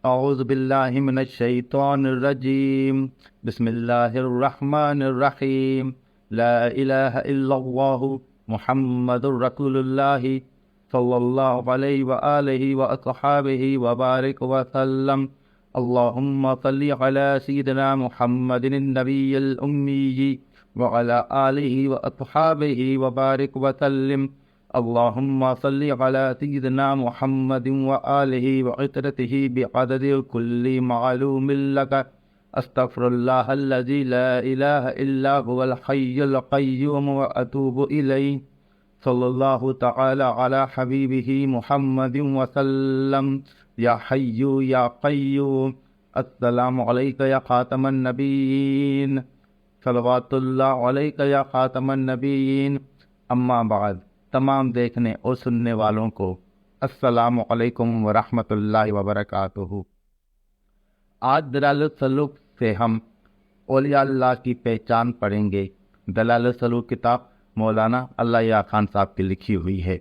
أعوذ بالله من الشيطان الرجيم. بسم الله الرحمن الرحيم. لا إله إلا الله محمد رسول الله صلى الله عليه وآله وأصحابه وبارك وسلم. اللهم صل على سيدنا محمد النبي الأمي وعلى آله وأصحابه وبارك وسلم. اللهم صل على سيدنا محمد وآله وعترته بعدد كل معلوم لك. استغفر الله الذي لا إله إلا هو الحي القيوم وأتوب إليه. صلى الله تعالى على حبيبه محمد وسلم. يا حي يا قيوم. السلام عليك يا خاتم النبيين. صلوات الله عليك يا خاتم النبيين. اما بعد. تمام دیکھنے اور سننے والوں کو السلام علیکم ورحمۃ اللہ وبرکاتہ۔ آج دلائل السلوک سے ہم اولیاء اللہ کی پہچان پڑھیں گے۔ دلائل السلوک کتاب مولانا اللہ یا خان صاحب کی لکھی ہوئی ہے۔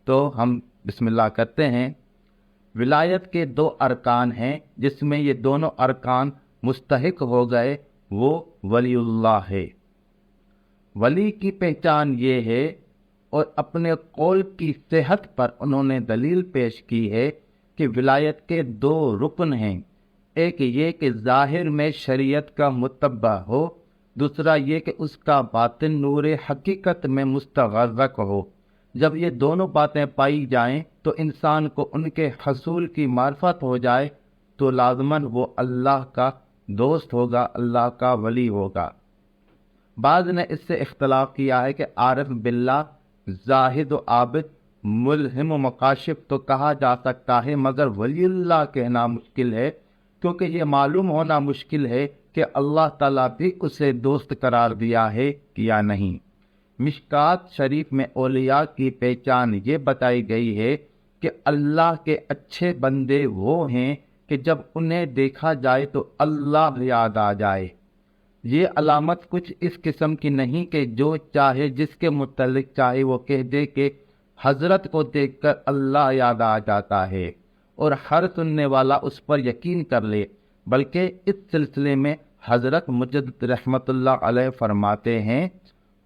تو ہم بسم اللہ کرتے ہیں۔ ولایت کے دو ارکان ہیں، جس میں یہ دونوں ارکان مستحق ہو گئے، وہ ولی اللہ ہے۔ ولی کی پہچان یہ ہے، اور اپنے قول کی صحت پر انہوں نے دلیل پیش کی ہے کہ ولایت کے دو رکن ہیں۔ ایک یہ کہ ظاہر میں شریعت کا متبع ہو، دوسرا یہ کہ اس کا باطن نور حقیقت میں مستغرق ہو۔ جب یہ دونوں باتیں پائی جائیں تو انسان کو ان کے حصول کی معرفت ہو جائے تو لازماً وہ اللہ کا دوست ہوگا، اللہ کا ولی ہوگا۔ بعض نے اس سے اختلاف کیا ہے کہ عارف باللہ، زاہد و عابد، ملہم و مکاشف تو کہا جا سکتا ہے، مگر ولی اللہ کہنا مشکل ہے، کیونکہ یہ معلوم ہونا مشکل ہے کہ اللہ تعالیٰ بھی اسے دوست قرار دیا ہے یا نہیں۔ مشکات شریف میں اولیاء کی پہچان یہ بتائی گئی ہے کہ اللہ کے اچھے بندے وہ ہیں کہ جب انہیں دیکھا جائے تو اللہ یاد آ جائے۔ یہ علامت کچھ اس قسم کی نہیں کہ جو چاہے جس کے متعلق چاہے وہ کہہ دے کہ حضرت کو دیکھ کر اللہ یاد آ جاتا ہے اور ہر سننے والا اس پر یقین کر لے، بلکہ اس سلسلے میں حضرت مجدد رحمت اللہ علیہ فرماتے ہیں،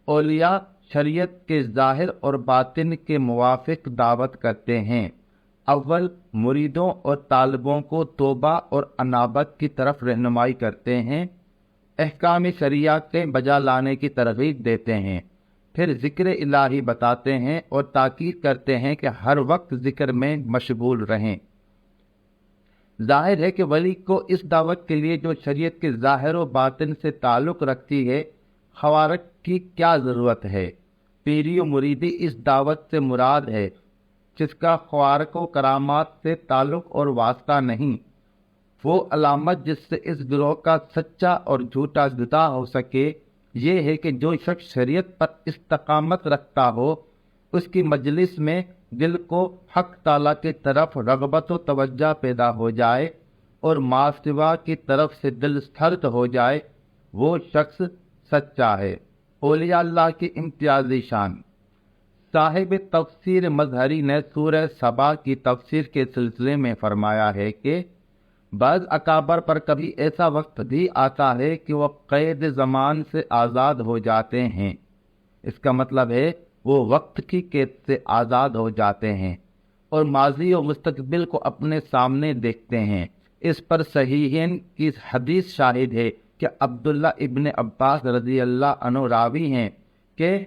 اولیاء شریعت کے ظاہر اور باطن کے موافق دعوت کرتے ہیں۔ اول مریدوں اور طالبوں کو توبہ اور انابت کی طرف رہنمائی کرتے ہیں، احکام شریعہ کے بجا لانے کی ترغیب دیتے ہیں، پھر ذکر الہی بتاتے ہیں اور تاکید کرتے ہیں کہ ہر وقت ذکر میں مشغول رہیں۔ ظاہر ہے کہ ولی کو اس دعوت کے لیے جو شریعت کے ظاہر و باطن سے تعلق رکھتی ہے، خوارق کی کیا ضرورت ہے؟ پیری و مریدی اس دعوت سے مراد ہے، جس کا خوارق و کرامات سے تعلق اور واسطہ نہیں۔ وہ علامت جس سے اس گروہ کا سچا اور جھوٹا جدا ہو سکے یہ ہے کہ جو شخص شریعت پر استقامت رکھتا ہو، اس کی مجلس میں دل کو حق تعالیٰ کی طرف رغبت و توجہ پیدا ہو جائے اور ما سوا کی طرف سے دل سرد ہو جائے، وہ شخص سچا ہے۔ اولیاء اللہ کی امتیازی شان۔ صاحب تفسیر مظہری نے سورہ سبا کی تفسیر کے سلسلے میں فرمایا ہے کہ بعض اکابر پر کبھی ایسا وقت بھی آتا ہے کہ وہ قید زمان سے آزاد ہو جاتے ہیں۔ اس کا مطلب ہے وہ وقت کی قید سے آزاد ہو جاتے ہیں اور ماضی و مستقبل کو اپنے سامنے دیکھتے ہیں۔ اس پر صحیحین کی حدیث شاہد ہے کہ عبداللہ ابن عباس رضی اللہ عنہ راوی ہیں کہ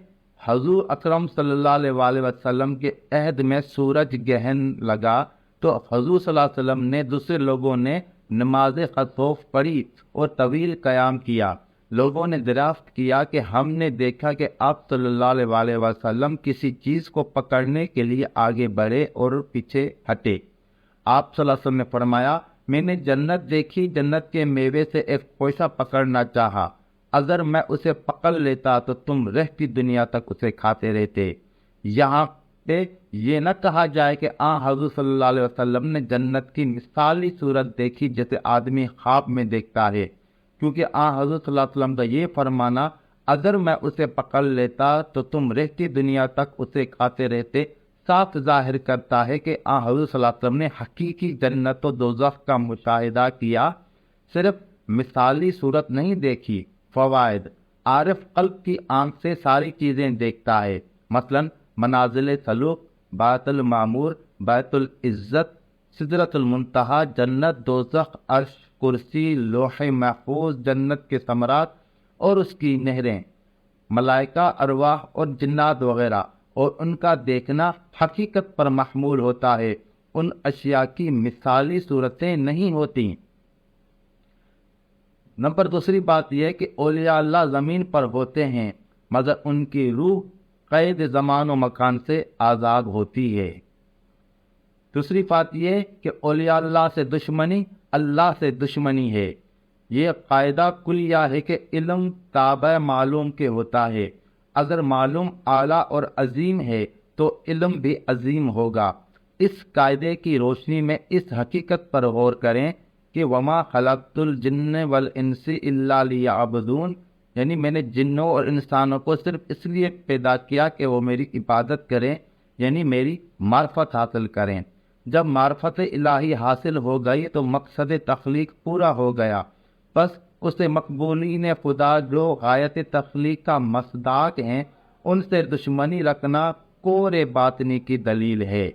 حضور اکرم صلی اللہ علیہ وآلہ وسلم کے عہد میں سورج گہن لگا تو حضور صلی اللہ علیہ وسلم نے دوسرے لوگوں نے نماز خسوف پڑھی اور طویل قیام کیا۔ لوگوں نے دریافت کیا کہ ہم نے دیکھا کہ آپ صلی اللہ علیہ وآلہ وسلم کسی چیز کو پکڑنے کے لیے آگے بڑھے اور پیچھے ہٹے۔ آپ صلی اللہ علیہ وسلم نے فرمایا، میں نے جنت دیکھی، جنت کے میوے سے ایک خوشہ پکڑنا چاہا، اگر میں اسے پکڑ لیتا تو تم رہتی دنیا تک اسے کھاتے رہتے۔ یہاں پہ یہ نہ کہا جائے کہ حضور صلی اللہ علیہ وسلم نے جنت کی مثالی صورت دیکھی جیسے آدمی خواب میں دیکھتا ہے، کیونکہ حضور صلی اللہ علیہ وسلم کا یہ فرمانا، اگر میں اسے پکڑ لیتا تو تم رہتی دنیا تک اسے کھاتے رہتے، صاف ظاہر کرتا ہے کہ حضور صلی اللہ علیہ وسلم نے حقیقی جنت و دوزخ کا مشاہدہ کیا، صرف مثالی صورت نہیں دیکھی۔ فوائد: عارف قلب کی آنکھ سے ساری چیزیں دیکھتا ہے، مثلا منازل سلوک، بیت المعمور، بیت العزت، سدرۃ المنتہا، جنت، دوزخ، عرش، کرسی، لوح محفوظ، جنت کے ثمرات اور اس کی نہریں، ملائکہ، ارواح اور جنات وغیرہ، اور ان کا دیکھنا حقیقت پر محمول ہوتا ہے، ان اشیاء کی مثالی صورتیں نہیں ہوتی۔ نمبر دوسری بات یہ ہے کہ اولیاء اللہ زمین پر ہوتے ہیں مگر ان کی روح قید زمان و مکان سے آزاد ہوتی ہے۔ دوسری بات یہ کہ اولیاء اللہ سے دشمنی اللہ سے دشمنی ہے۔ یہ قاعدہ کلیہ ہے کہ علم تابع معلوم کے ہوتا ہے، اگر معلوم اعلیٰ اور عظیم ہے تو علم بھی عظیم ہوگا۔ اس قاعدے کی روشنی میں اس حقیقت پر غور کریں کہ وما خلقت الجن والانس الا لیعبدون، یعنی میں نے جنوں اور انسانوں کو صرف اس لیے پیدا کیا کہ وہ میری عبادت کریں، یعنی میری معرفت حاصل کریں۔ جب معرفت الہی حاصل ہو گئی تو مقصد تخلیق پورا ہو گیا، بس اسے مقبولین خدا جو غایت تخلیق کا مصداق ہیں ان سے دشمنی رکھنا کور باطنی کی دلیل ہے۔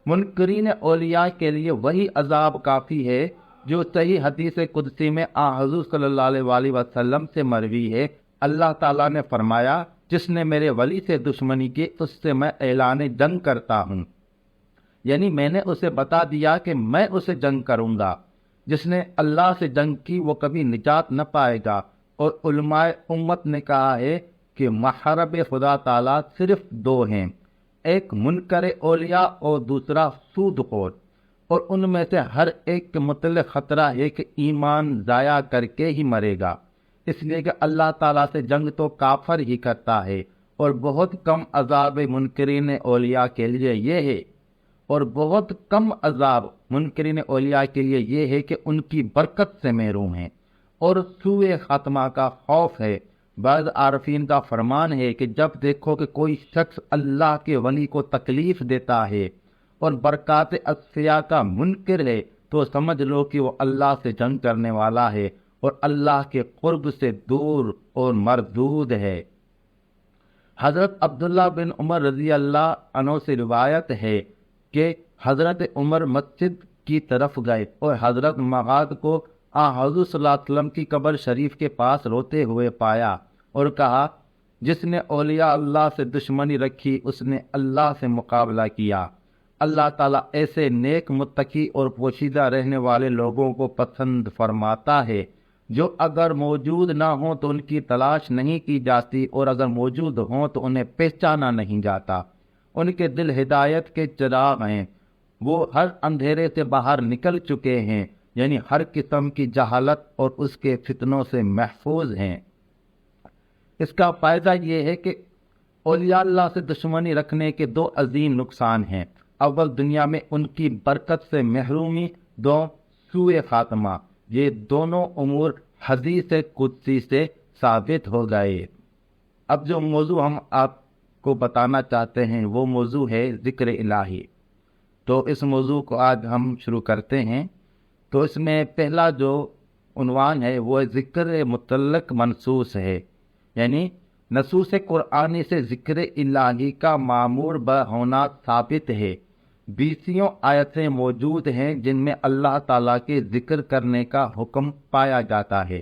منکرین اولیاء کے لیے وہی عذاب کافی ہے جو صحیح حدیث قدسی میں حضور صلی اللہ علیہ وآلہ وسلم سے مروی ہے۔ اللہ تعالیٰ نے فرمایا، جس نے میرے ولی سے دشمنی کی اس سے میں اعلان جنگ کرتا ہوں، یعنی میں نے اسے بتا دیا کہ میں اسے جنگ کروں گا۔ جس نے اللہ سے جنگ کی وہ کبھی نجات نہ پائے گا۔ اور علماء امت نے کہا ہے کہ محارب خدا تعالیٰ صرف دو ہیں، ایک منکر اولیاء اور دوسرا سود خور، اور ان میں سے ہر ایک کے متعلق خطرہ ہے کہ ایمان ضائع کر کے ہی مرے گا، اس لیے کہ اللہ تعالیٰ سے جنگ تو کافر ہی کرتا ہے۔ اور بہت کم عذاب منکرین اولیاء کے لیے یہ ہے، اور بہت کم عذاب منکرین اولیاء کے لیے یہ ہے کہ ان کی برکت سے محروم ہیں اور سوء خاتمہ کا خوف ہے۔ بعض عارفین کا فرمان ہے کہ جب دیکھو کہ کوئی شخص اللہ کے ولی کو تکلیف دیتا ہے اور برکات اصفیاء کا منکر ہے تو سمجھ لو کہ وہ اللہ سے جنگ کرنے والا ہے اور اللہ کے قرب سے دور اور مردود ہے۔ حضرت عبداللہ بن عمر رضی اللہ عنہ سے روایت ہے کہ حضرت عمر مسجد کی طرف گئے اور حضرت مغاد کو حضور صلی اللہ علیہ وسلم کی قبر شریف کے پاس روتے ہوئے پایا اور کہا، جس نے اولیاء اللہ سے دشمنی رکھی اس نے اللہ سے مقابلہ کیا۔ اللہ تعالیٰ ایسے نیک متقی اور پوشیدہ رہنے والے لوگوں کو پسند فرماتا ہے جو اگر موجود نہ ہوں تو ان کی تلاش نہیں کی جاتی اور اگر موجود ہوں تو انہیں پہچانا نہیں جاتا۔ ان کے دل ہدایت کے چراغ ہیں، وہ ہر اندھیرے سے باہر نکل چکے ہیں، یعنی ہر قسم کی جہالت اور اس کے فتنوں سے محفوظ ہیں۔ اس کا فائدہ یہ ہے کہ اولیاء اللہ سے دشمنی رکھنے کے دو عظیم نقصان ہیں۔ اول، دنیا میں ان کی برکت سے محرومی، دو، سوء خاتمہ۔ یہ دونوں امور حدیث قدسی سے ثابت ہو گئے۔ اب جو موضوع ہم آپ کو بتانا چاہتے ہیں وہ موضوع ہے ذکر الہی۔ تو اس موضوع کو آج ہم شروع کرتے ہیں۔ تو اس میں پہلا جو عنوان ہے وہ ذکر متعلق منصوص ہے، یعنی نصوص قرآنی سے ذکر الہی کا معمور ہونا ثابت ہے۔ 20 آیتیں موجود ہیں جن میں اللہ تعالیٰ کے ذکر کرنے کا حکم پایا جاتا ہے،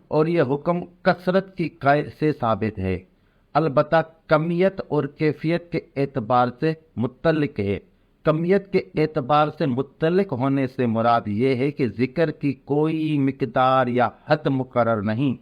اور یہ حکم کثرت کی قید سے ثابت ہے، البتہ کمیت اور کیفیت کے اعتبار سے متعلق ہے۔ کمیت کے اعتبار سے متعلق ہونے سے مراد یہ ہے کہ ذکر کی کوئی مقدار یا حد مقرر نہیں،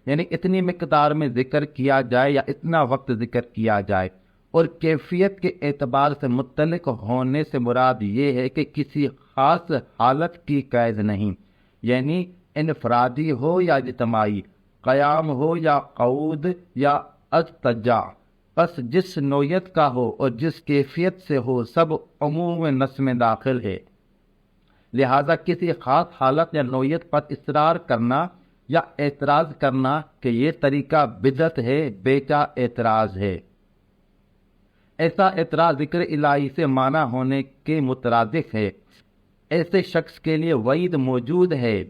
یعنی اتنی مقدار میں ذکر کیا جائے یا اتنا وقت ذکر کیا جائے۔ اور کیفیت کے اعتبار سے متعلق ہونے سے مراد یہ ہے کہ کسی خاص حالت کی قید نہیں، یعنی انفرادی ہو یا اجتماعی، قیام ہو یا قعود یا اضطجاع، بس جس نوعیت کا ہو اور جس کیفیت سے ہو سب عموم نص میں داخل ہے۔ لہذا کسی خاص حالت یا نوعیت پر اصرار کرنا یا اعتراض کرنا کہ یہ طریقہ بدعت ہے، بیجا اعتراض ہے۔ ایسا اعتراض ذکر الہی سے مانا ہونے کے مترادف ہے۔ ایسے شخص کے لیے وعید موجود ہے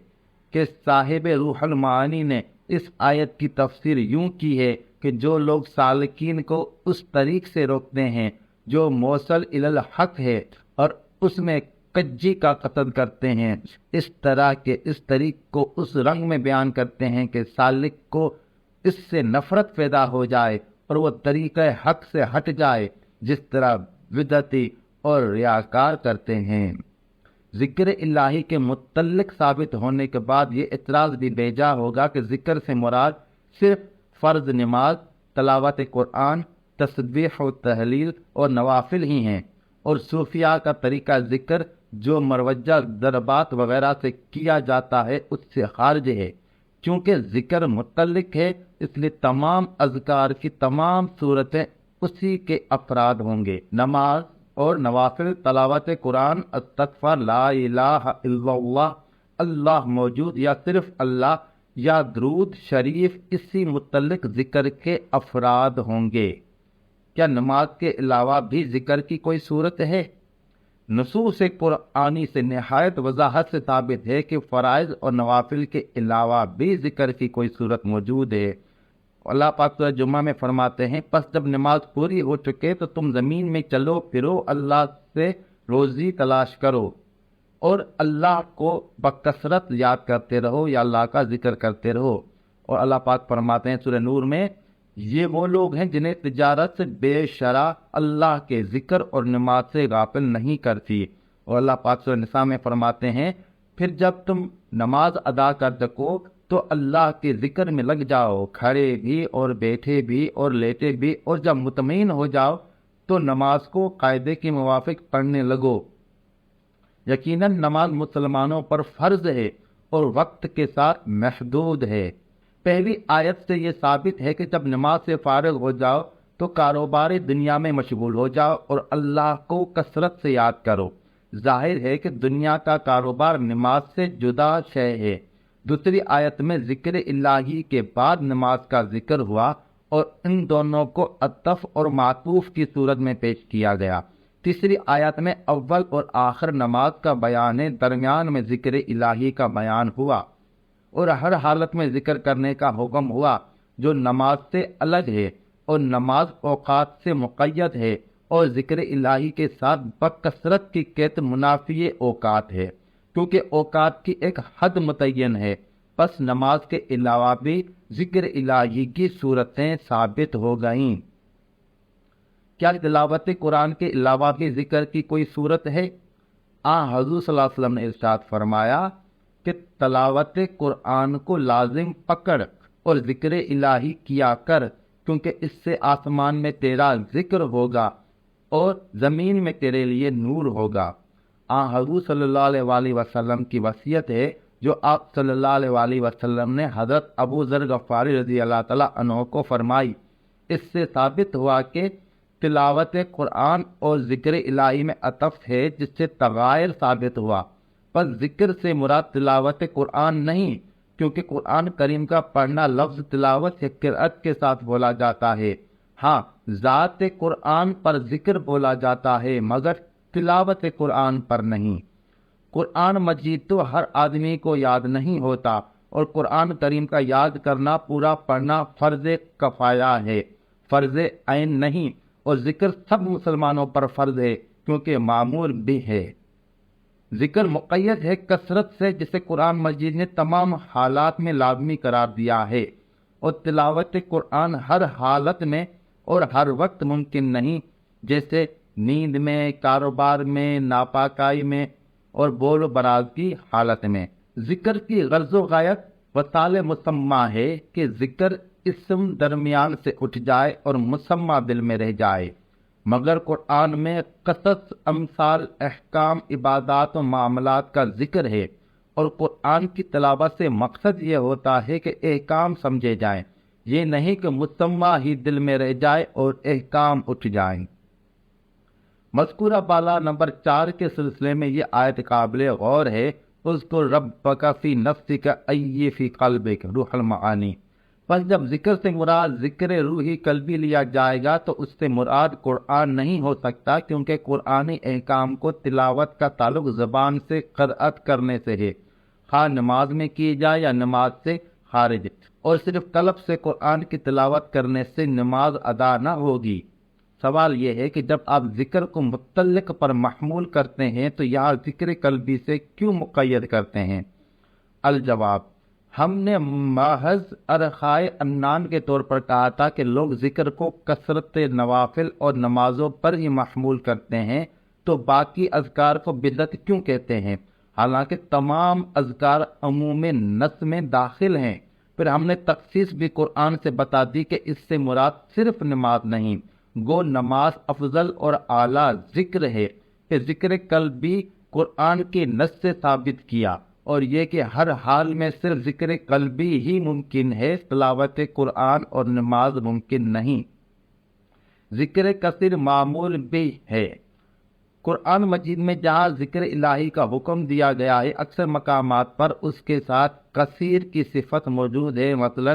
کہ صاحب روح المعانی نے اس آیت کی تفسیر یوں کی ہے کہ جو لوگ سالکین کو اس طریق سے روکتے ہیں جو موصل الی الحق ہے اور اس میں کجی کا قصد کرتے ہیں، اس طرح کے اس طریق کو اس رنگ میں بیان کرتے ہیں کہ سالک کو اس سے نفرت پیدا ہو جائے اور وہ طریقہ حق سے ہٹ جائے، جس طرح بدعتی اور ریاکار کرتے ہیں۔ ذکر الہی کے متعلق ثابت ہونے کے بعد یہ اعتراض بھی بیجا ہوگا کہ ذکر سے مراد صرف فرض نماز، تلاوت قرآن، تسبیح و تحلیل اور نوافل ہی ہیں، اور صوفیاء کا طریقہ ذکر جو مروجہ ضربات وغیرہ سے کیا جاتا ہے اس سے خارج ہے۔ چونکہ ذکر متعلق ہے اس لیے تمام اذکار کی تمام صورتیں اسی کے افراد ہوں گے۔ نماز اور نوافل، تلاوت قرآن، استغفار، لا الہ الا اللہ، اللہ موجود یا صرف اللہ، یا درود شریف اسی متعلق ذکر کے افراد ہوں گے۔ کیا نماز کے علاوہ بھی ذکر کی کوئی صورت ہے؟ نصوص قرآنی سے نہایت وضاحت سے ثابت ہے کہ فرائض اور نوافل کے علاوہ بھی ذکر کی کوئی صورت موجود ہے۔ اللہ پاک سورہ جمعہ میں فرماتے ہیں، پس جب نماز پوری ہو چکے تو تم زمین میں چلو پھرو، اللہ سے روزی تلاش کرو اور اللہ کو بکثرت یاد کرتے رہو یا اللہ کا ذکر کرتے رہو۔ اور اللہ پاک فرماتے ہیں سورہ نور میں، یہ وہ لوگ ہیں جنہیں تجارت سے بے شرح اللہ کے ذکر اور نماز سے غافل نہیں کرتی۔ اور اللہ پاک سورہ نساء میں فرماتے ہیں، پھر جب تم نماز ادا کر سکو تو اللہ کے ذکر میں لگ جاؤ، کھڑے بھی اور بیٹھے بھی اور لیٹے بھی، اور جب مطمئن ہو جاؤ تو نماز کو قاعدے کے موافق پڑھنے لگو۔ یقیناً نماز مسلمانوں پر فرض ہے اور وقت کے ساتھ محدود ہے۔ پہلی آیت سے یہ ثابت ہے کہ جب نماز سے فارغ ہو جاؤ تو کاروبار دنیا میں مشغول ہو جاؤ اور اللہ کو کثرت سے یاد کرو۔ ظاہر ہے کہ دنیا کا کاروبار نماز سے جدا شے ہے۔ دوسری آیت میں ذکر الہی کے بعد نماز کا ذکر ہوا اور ان دونوں کو عطف اور معطوف کی صورت میں پیش کیا گیا۔ تیسری آیت میں اول اور آخر نماز کا بیان ہے، درمیان میں ذکر الہی کا بیان ہوا اور ہر حالت میں ذکر کرنے کا حکم ہوا جو نماز سے الگ ہے، اور نماز اوقات سے مقید ہے اور ذکر الہی کے ساتھ بکثرت کی قید منافی اوقات ہے، کیونکہ اوقات کی ایک حد متعین ہے۔ پس نماز کے علاوہ بھی ذکر الہی کی صورتیں ثابت ہو گئیں۔ کیا تلاوت قرآن کے علاوہ بھی ذکر کی کوئی صورت ہے؟ حضور صلی اللہ علیہ وسلم نے ارشاد فرمایا کہ تلاوت قرآن کو لازم پکڑ اور ذکر الہی کیا کر، کیونکہ اس سے آسمان میں تیرا ذکر ہوگا اور زمین میں تیرے لیے نور ہوگا۔ حضور صلی اللہ علیہ وآلہ وسلم کی وصیت ہے جو آپ صلی اللہ علیہ وآلہ وسلم نے حضرت ابو ذر غفاری رضی اللہ تعالیٰ عنہ کو فرمائی۔ اس سے ثابت ہوا کہ تلاوت قرآن اور ذکر الہی میں عطف ہے، جس سے تغائر ثابت ہوا۔ پس ذکر سے مراد تلاوت قرآن نہیں، کیونکہ قرآن کریم کا پڑھنا لفظ تلاوت یا قرأت کے ساتھ بولا جاتا ہے۔ ذات قرآن پر ذکر بولا جاتا ہے مگر تلاوت قرآن پر نہیں۔ قرآن مجید تو ہر آدمی کو یاد نہیں ہوتا، اور قرآن کریم کا یاد کرنا، پورا پڑھنا فرض کفایہ ہے، فرض عین نہیں، اور ذکر سب مسلمانوں پر فرض ہے کیونکہ معمور بھی ہے۔ ذکر مقید ہے کثرت سے، جسے قرآن مجید نے تمام حالات میں لازمی قرار دیا ہے، اور تلاوت قرآن ہر حالت میں اور ہر وقت ممکن نہیں، جیسے نیند میں، کاروبار میں، ناپاکائی میں اور بول و براز کی حالت میں۔ ذکر کی غرض و غایت وصال مسمہ ہے کہ ذکر اسم درمیان سے اٹھ جائے اور مسمہ دل میں رہ جائے، مگر قرآن میں قصص، امثال، احکام، عبادات و معاملات کا ذکر ہے، اور قرآن کی تلاوت سے مقصد یہ ہوتا ہے کہ احکام سمجھے جائیں، یہ نہیں کہ مسمہ ہی دل میں رہ جائے اور احکام اٹھ جائیں۔ مذکورہ بالا نمبر 4 کے سلسلے میں یہ آیت قابل غور ہے، اذکر ربک فی نفسک ای فی قلبک، روح المعانی۔ بس جب ذکر سے مراد ذکر روحی قلبی لیا جائے گا تو اس سے مراد قرآن نہیں ہو سکتا، کیونکہ قرآنی احکام کو تلاوت کا تعلق زبان سے قرأت کرنے سے ہے، خواہ نماز میں کی جائے یا نماز سے خارج، اور صرف قلب سے قرآن کی تلاوت کرنے سے نماز ادا نہ ہوگی۔ سوال یہ ہے کہ جب آپ ذکر کو متعلق پر محمول کرتے ہیں تو یہاں ذکر قلبی سے کیوں مقید کرتے ہیں؟ الجواب، ہم نے محض ارخائے انان کے طور پر کہا تھا کہ لوگ ذکر کو کثرت نوافل اور نمازوں پر ہی محمول کرتے ہیں، تو باقی اذکار کو بدعت کیوں کہتے ہیں، حالانکہ تمام اذکار عموم نص میں داخل ہیں؟ پھر ہم نے تخصیص بھی قرآن سے بتا دی کہ اس سے مراد صرف نماز نہیں، گو نماز افضل اور اعلیٰ ذکر ہے۔ پھر ذکر قلبی قرآن کے نص سے ثابت کیا، اور یہ کہ ہر حال میں صرف ذکر قلبی ہی ممکن ہے، تلاوت قرآن اور نماز ممکن نہیں۔ ذکر کثیر معمول بھی ہے۔ قرآن مجید میں جہاں ذکر الہی کا حکم دیا گیا ہے، اکثر مقامات پر اس کے ساتھ کثیر کی صفت موجود ہے، مثلا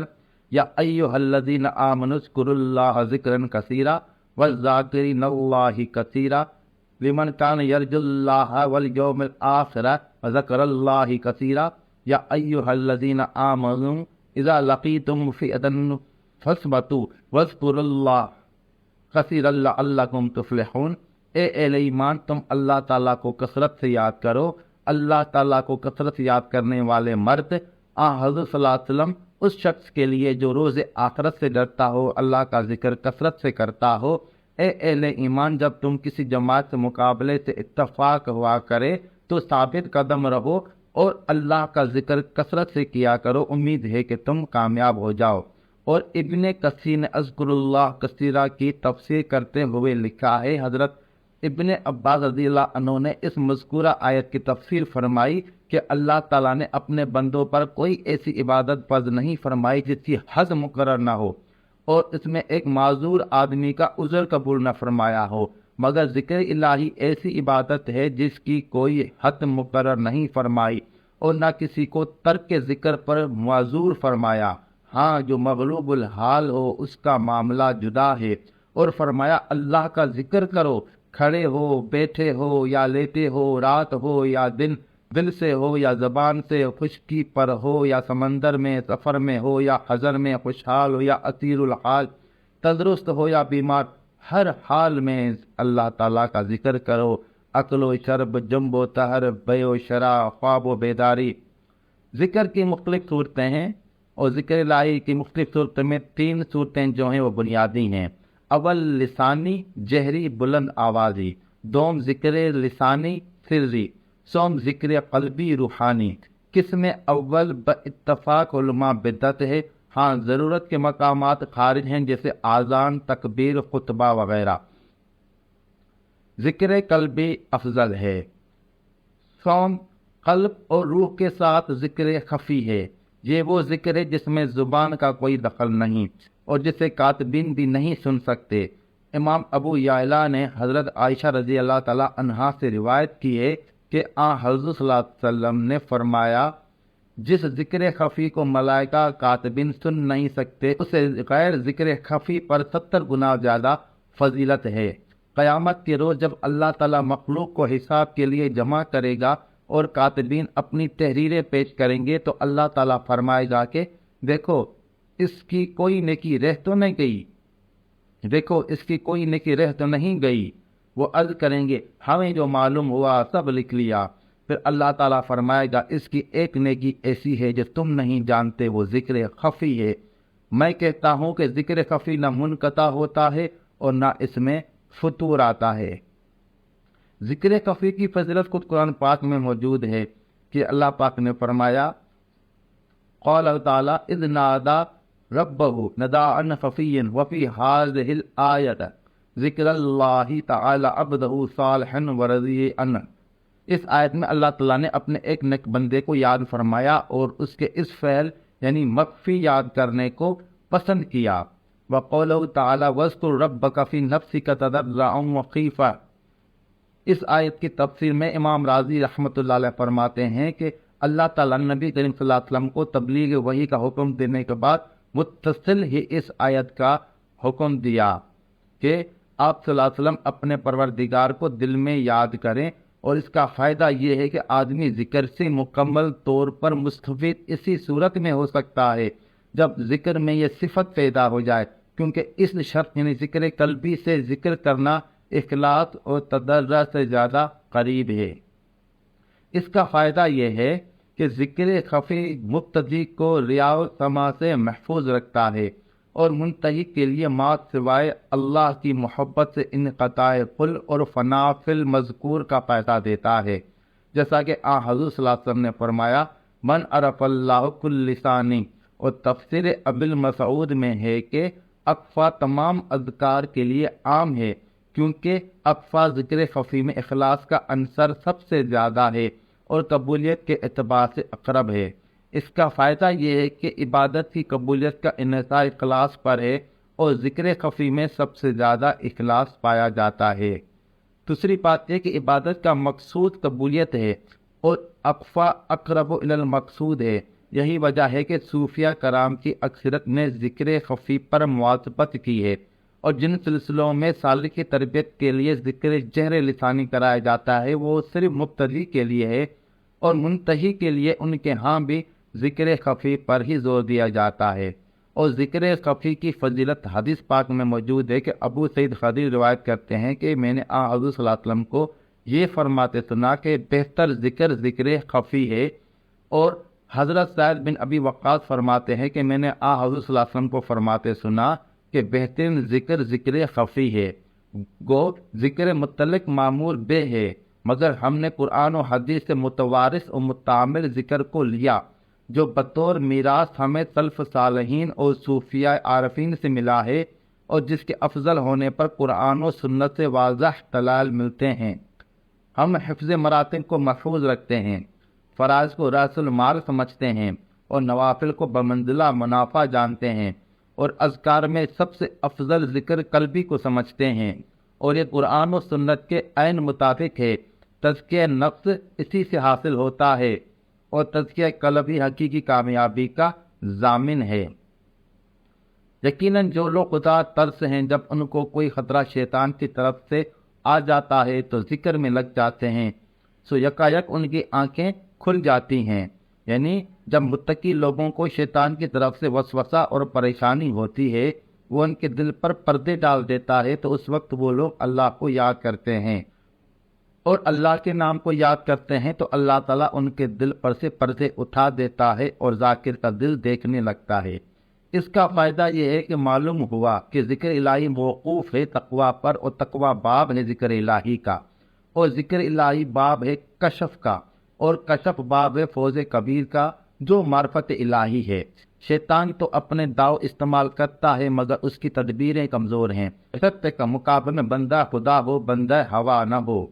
یا ایھا الذین آمنوا اذکروا اللہ ذکرا کثیرا والذاکرین اللہ کثیرا لمن کان یرجو اللہ والیوم الآخر وذکر اللہ کثیرا یا ایھا الذین آمنوا اذا لقیتم فئۃ فاثبتوا واذکروا اللہ کثیرا لعلکم تفلحون۔ اے اہل ایمان، تم اللہ تعالیٰ کو کثرت سے یاد کرو۔ اللہ تعالیٰ کو کثرت سے یاد کرنے والے مرد حضرت صلی اللہ علیہ وسلم اس شخص کے لیے جو روز آخرت سے ڈرتا ہو، اللہ کا ذکر کثرت سے کرتا ہو۔ اے اہل ایمان، جب تم کسی جماعت سے مقابلے سے اتفاق ہوا کرے تو ثابت قدم رہو اور اللہ کا ذکر کثرت سے کیا کرو، امید ہے کہ تم کامیاب ہو جاؤ۔ اور ابن کثیر نے اذکر اللہ کثیرہ کی تفسیر کرتے ہوئے لکھا ہے، حضرت ابن عباس رضی اللہ عنہ نے اس مذکورہ آیت کی تفسیر فرمائی کہ اللہ تعالیٰ نے اپنے بندوں پر کوئی ایسی عبادت فرض نہیں فرمائی جس کی حد مقرر نہ ہو، اور اس میں ایک معذور آدمی کا عذر قبول نہ فرمایا ہو، مگر ذکر الہی ایسی عبادت ہے جس کی کوئی حد مقرر نہیں فرمائی اور نہ کسی کو ترک ذکر پر معذور فرمایا۔ ہاں، جو مغلوب الحال ہو اس کا معاملہ جدا ہے، اور فرمایا اللہ کا ذکر کرو، کھڑے ہو، بیٹھے ہو یا لیٹے ہو، رات ہو یا دن، دل سے ہو یا زبان سے، خشکی پر ہو یا سمندر میں، سفر میں ہو یا حضر میں، خوشحال ہو یا اسیر الحال، تندرست ہو یا بیمار، ہر حال میں اللہ تعالیٰ کا ذکر کرو۔ عقل و شرب، جنب و تہر، بے و شرع، خواب و بیداری۔ ذکر کی مختلف صورتیں ہیں، اور ذکر الہی کی مختلف صورتوں میں 3 صورتیں جو ہیں وہ بنیادی ہیں۔ اول لسانی جہری بلند آوازی، دوم ذکر لسانی سری، سوم ذکر قلبی روحانی۔ قسم اول باتفاق علماء بدعت ہے، ہاں ضرورت کے مقامات خارج ہیں جیسے آذان، تکبیر، خطبہ وغیرہ۔ ذکر قلبی افضل ہے۔ سوم قلب اور روح کے ساتھ ذکر خفی ہے، یہ وہ ذکر ہے جس میں زبان کا کوئی دخل نہیں اور جسے کاتبین بھی نہیں سن سکتے۔ امام ابو یعلا نے حضرت عائشہ رضی اللہ تعالی عنہا سے روایت کی ہے کہ حضرت صلی اللہ علیہ وسلم نے فرمایا، جس ذکر خفی کو ملائکہ کاتبین سن نہیں سکتے اسے غیر ذکر خفی پر 70 گنا زیادہ فضیلت ہے۔ قیامت کے روز جب اللہ تعالی مخلوق کو حساب کے لیے جمع کرے گا اور کاتبین اپنی تحریریں پیش کریں گے تو اللہ تعالیٰ فرمائے گا کہ دیکھو اس کی کوئی نیکی رہ تو نہیں گئی، دیکھو اس کی کوئی نیکی رہ تو نہیں گئی۔ وہ عرض کریں گے ہمیں جو معلوم ہوا سب لکھ لیا۔ پھر اللہ تعالیٰ فرمائے گا اس کی ایک نیکی ایسی ہے جو تم نہیں جانتے، وہ ذکر خفی ہے۔ میں کہتا ہوں کہ ذکر خفی نہ منقطع ہوتا ہے اور نہ اس میں فتور آتا ہے۔ ذکر خفی کی فضیلت خود قرآن پاک میں موجود ہے کہ اللہ پاک نے فرمایا، قال تعالیٰ اذ نادا ربہ نداء خفی وفی ہذہ الآیۃ ذکر اللہ تعالی عبدہ صالحا ورضی عنہ۔ اس آیت میں اللہ تعالیٰ نے اپنے ایک نیک بندے کو یاد فرمایا اور اس کے اس فعل یعنی مخفی یاد کرنے کو پسند کیا۔ وقولہ تعالی واذکر ربک فی نفسک تضرعا وخیفا۔ اس آیت کی تفسیر میں امام راضی رحمۃ اللہ علیہ فرماتے ہیں کہ اللہ تعالیٰ نے نبی کریم صلی اللہ علیہ وسلم کو تبلیغ وحی کا حکم دینے کے بعد متصل ہی اس آیت کا حکم دیا کہ آپ صلی اللہ علیہ وسلم اپنے پروردگار کو دل میں یاد کریں، اور اس کا فائدہ یہ ہے کہ آدمی ذکر سے مکمل طور پر مستفید اسی صورت میں ہو سکتا ہے جب ذکر میں یہ صفت پیدا ہو جائے، کیونکہ اس شرط یعنی ذکر قلبی سے ذکر کرنا اخلاص اور تضرع سے زیادہ قریب ہے۔ اس کا فائدہ یہ ہے کہ ذکر خفی مبتدی کو ریا و سماع سے محفوظ رکھتا ہے اور منتہی کے لیے ما سوائے اللہ کی محبت سے انقطاع کل اور فنا فی المذکور کا پیسہ دیتا ہے، جیسا کہ حضور صلی اللہ علیہ وسلم نے فرمایا من عرف اللہ کل لسانی، اور تفسیر ابی مسعود میں ہے کہ اقفا تمام اذکار کے لیے عام ہے، کیونکہ اقفا ذکر خفی میں اخلاص کا عنصر سب سے زیادہ ہے اور قبولیت کے اعتبار سے اقرب ہے۔ اس کا فائدہ یہ ہے کہ عبادت کی قبولیت کا انحصار اخلاص پر ہے اور ذکر خفی میں سب سے زیادہ اخلاص پایا جاتا ہے۔ دوسری بات یہ کہ عبادت کا مقصود قبولیت ہے اور اقفا اقرب الی المقصود ہے۔ یہی وجہ ہے کہ صوفیہ کرام کی اکثرت نے ذکر خفی پر مواظبت کی ہے، اور جن سلسلوں میں سالک کی تربیت کے لیے ذکر جہر لسانی کرایا جاتا ہے وہ صرف مبتدی کے لیے ہے، اور منتہی کے لیے ان کے ہاں بھی ذکر خفی پر ہی زور دیا جاتا ہے۔ اور ذکر خفی کی فضیلت حدیث پاک میں موجود ہے کہ ابو سعید خدری روایت کرتے ہیں کہ میں نے حضور صلی اللہ علیہ وسلم کو یہ فرماتے سنا کہ بہتر ذکر ذکر خفی ہے، اور حضرت سعد بن ابی وقاص فرماتے ہیں کہ میں نے حضور صلی اللہ علیہ وسلم کو فرماتے سنا کہ بہترین ذکر ذکر خفی ہے، گو ذکر متعلق معمول بے ہے، مگر ہم نے قرآن و حدیث سے متوارث و متعامل ذکر کو لیا جو بطور میراث ہمیں سلف صالحین اور صوفیاء عارفین سے ملا ہے، اور جس کے افضل ہونے پر قرآن و سنت سے واضح دلائل ملتے ہیں۔ ہم حفظ مراتب کو محفوظ رکھتے ہیں، فرائض کو راس المال سمجھتے ہیں، اور نوافل کو بمنزلہ منافع جانتے ہیں، اور اذکار میں سب سے افضل ذکر قلبی کو سمجھتے ہیں، اور یہ قرآن و سنت کے عین مطابق ہے۔ تزکیہ نفس اسی سے حاصل ہوتا ہے، اور تزکیہ قلب ہی حقیقی کامیابی کا ضامن ہے۔ یقیناً جو لوگ خدا ترس ہیں، جب ان کو کوئی خطرہ شیطان کی طرف سے آ جاتا ہے تو ذکر میں لگ جاتے ہیں، سو یکایک ان کی آنکھیں کھل جاتی ہیں۔ یعنی جب متقی لوگوں کو شیطان کی طرف سے وسوسہ اور پریشانی ہوتی ہے، وہ ان کے دل پر پردے ڈال دیتا ہے، تو اس وقت وہ لوگ اللہ کو یاد کرتے ہیں، اور اللہ کے نام کو یاد کرتے ہیں تو اللہ تعالیٰ ان کے دل پر سے پردے اٹھا دیتا ہے اور ذاکر کا دل دیکھنے لگتا ہے۔ اس کا فائدہ یہ ہے کہ معلوم ہوا کہ ذکر الہی موقوف ہے تقویٰ پر، اور تقویٰ باب ہے ذکر الہی کا، اور ذکر الہی باب ہے کشف کا، اور کشف باب ہے فوز کبیر کا جو معرفت الہی ہے۔ شیطان تو اپنے داؤ استعمال کرتا ہے، مگر اس کی تدبیریں کمزور ہیں۔ سطح کا مقابلے میں بندہ خدا ہو، بندہ ہوا نہ ہو۔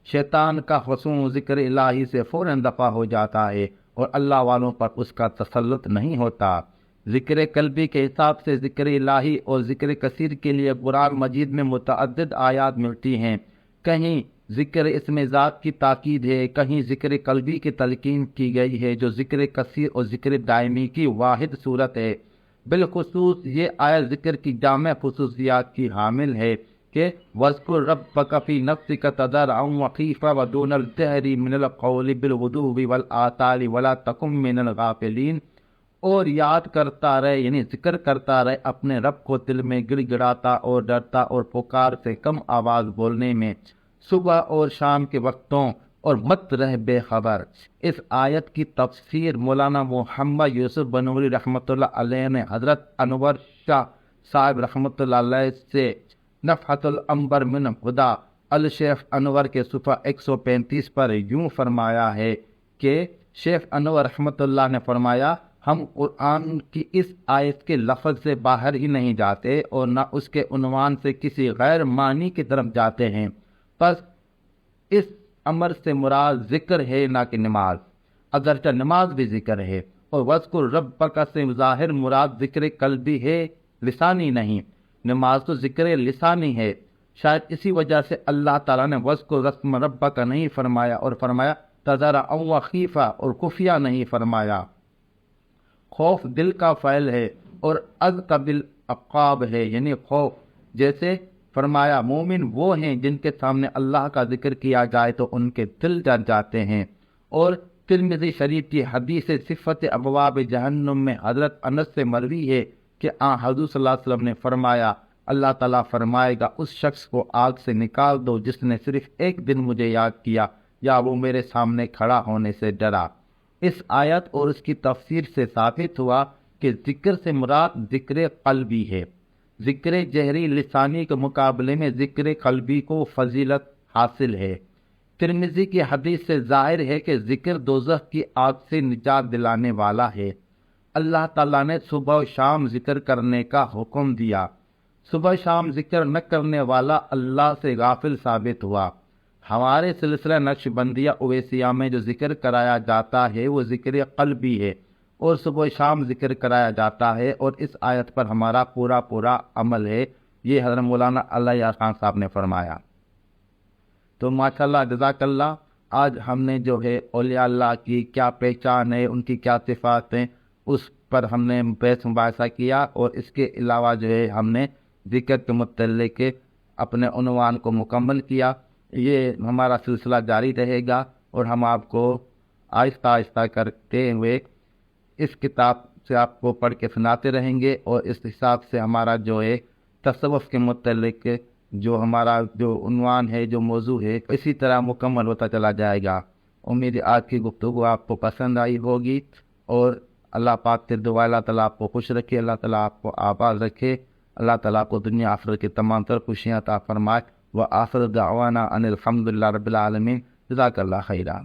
شیطان کا خصوم ذکر الہی سے فوراً دفع ہو جاتا ہے، اور اللہ والوں پر اس کا تسلط نہیں ہوتا۔ ذکر قلبی کے حساب سے ذکر الہی اور ذکر کثیر کے لیے قرآن مجید میں متعدد آیات ملتی ہیں۔ کہیں ذکر اسم ذات کی تاکید ہے، کہیں ذکر قلبی کی تلقین کی گئی ہے جو ذکر کثیر اور ذکر دائمی کی واحد صورت ہے۔ بالخصوص یہ آیت ذکر کی جامع خصوصیات کی حامل ہے کہ وَاذْكُرْ رَبَّكَ فِي نَفْسِكَ تَضَرُّعًا وَخِيفَةً وَدُونَ الْجَهْرِ مِنَ الْقَوْلِ بِالْغُدُوِّ وَالْآصَالِ وَلَا تَكُن مِّنَ الْغَافِلِينَ، اور یاد کرتا رہے یعنی ذکر کرتا رہے اپنے رب کو دل میں گڑ گڑاتا اور ڈرتا اور پکار سے کم آواز بولنے میں، صبح اور شام کے وقتوں، اور مت رہ بے خبر۔ اس آیت کی تفسیر مولانا محمد یوسف بنوری رحمۃ اللہ علیہ نے حضرت انور شاہ صاحب رحمۃ اللہ علیہ سے نفحۃ الانبر من خدا الشیخ انور کے صفحہ 135 پر یوں فرمایا ہے کہ شیخ انور رحمۃ اللہ نے فرمایا، ہم قرآن کی اس آیت کے لفظ سے باہر ہی نہیں جاتے اور نہ اس کے عنوان سے کسی غیر معنی کی طرف جاتے ہیں، پس اس امر سے مراد ذکر ہے نہ کہ نماز، اگرچہ نماز بھی ذکر ہے، اور وَاذْكُرْ رَبَّكَ سے ظاہر مراد ذکر قلبی ہے، لسانی نہیں۔ نماز تو ذکر لسانی ہے، شاید اسی وجہ سے اللہ تعالیٰ نے وَاذْكُرْ رَسْمَ رَبَّكَ نہیں فرمایا، اور فرمایا تَضَرُّعًا وَخِيفَةً اور خفیہ نہیں فرمایا۔ خوف دل کا فعل ہے اور از قبل عقاب ہے، یعنی خوف۔ جیسے فرمایا مومن وہ ہیں جن کے سامنے اللہ کا ذکر کیا جائے تو ان کے دل ڈر جاتے ہیں۔ اور ترمذی شریف کی حدیث صفت ابواب جہنم میں حضرت انس سے مروی ہے کہ حضور صلی اللہ علیہ وسلم نے فرمایا اللہ تعالیٰ فرمائے گا اس شخص کو آگ سے نکال دو جس نے صرف ایک دن مجھے یاد کیا یا وہ میرے سامنے کھڑا ہونے سے ڈرا۔ اس آیت اور اس کی تفسیر سے ثابت ہوا کہ ذکر سے مراد ذکر قلبی ہے۔ ذکر جہری لسانی کے مقابلے میں ذکر قلبی کو فضیلت حاصل ہے۔ ترمذی کی حدیث سے ظاہر ہے کہ ذکر دوزخ کی آگ سے نجات دلانے والا ہے۔ اللہ تعالیٰ نے صبح و شام ذکر کرنے کا حکم دیا۔ صبح شام ذکر نہ کرنے والا اللہ سے غافل ثابت ہوا۔ ہمارے سلسلہ نقشبندیہ اویسیہ میں جو ذکر کرایا جاتا ہے وہ ذکر قلبی ہے اور صبح و شام ذکر کرایا جاتا ہے، اور اس آیت پر ہمارا پورا عمل ہے، یہ حضرت مولانا اللہ یار خان صاحب نے فرمایا۔ تو ماشاءاللہ جزاک اللہ، آج ہم نے جو ہے اولیاء اللہ کی کیا پہچان ہے، ان کی کیا صفات ہیں، اس پر ہم نے بحث مباحثہ کیا، اور اس کے علاوہ جو ہے ہم نے ذکر کے متعلق اپنے عنوان کو مکمل کیا۔ یہ ہمارا سلسلہ جاری رہے گا اور ہم آپ کو آہستہ آہستہ کرتے ہوئے اس کتاب سے آپ کو پڑھ کے سناتے رہیں گے، اور اس حساب سے ہمارا جو ہے تصوف کے متعلق جو ہمارا جو عنوان ہے، جو موضوع ہے، اسی طرح مکمل ہوتا چلا جائے گا۔ امید ہے آج کی گفتگو آپ کو پسند آئی ہوگی، اور اللہ پاک سے دعا اللہ تعالیٰ آپ کو خوش رکھے، اللہ تعالیٰ آپ کو آباد رکھے، اللہ تعالیٰ کو دنیا آخرت کی تمام تر خوشیاں عطا فرمائے۔ وآخر دعوانا ان الحمد للہ رب العالمین۔ جزاک اللہ خیرا۔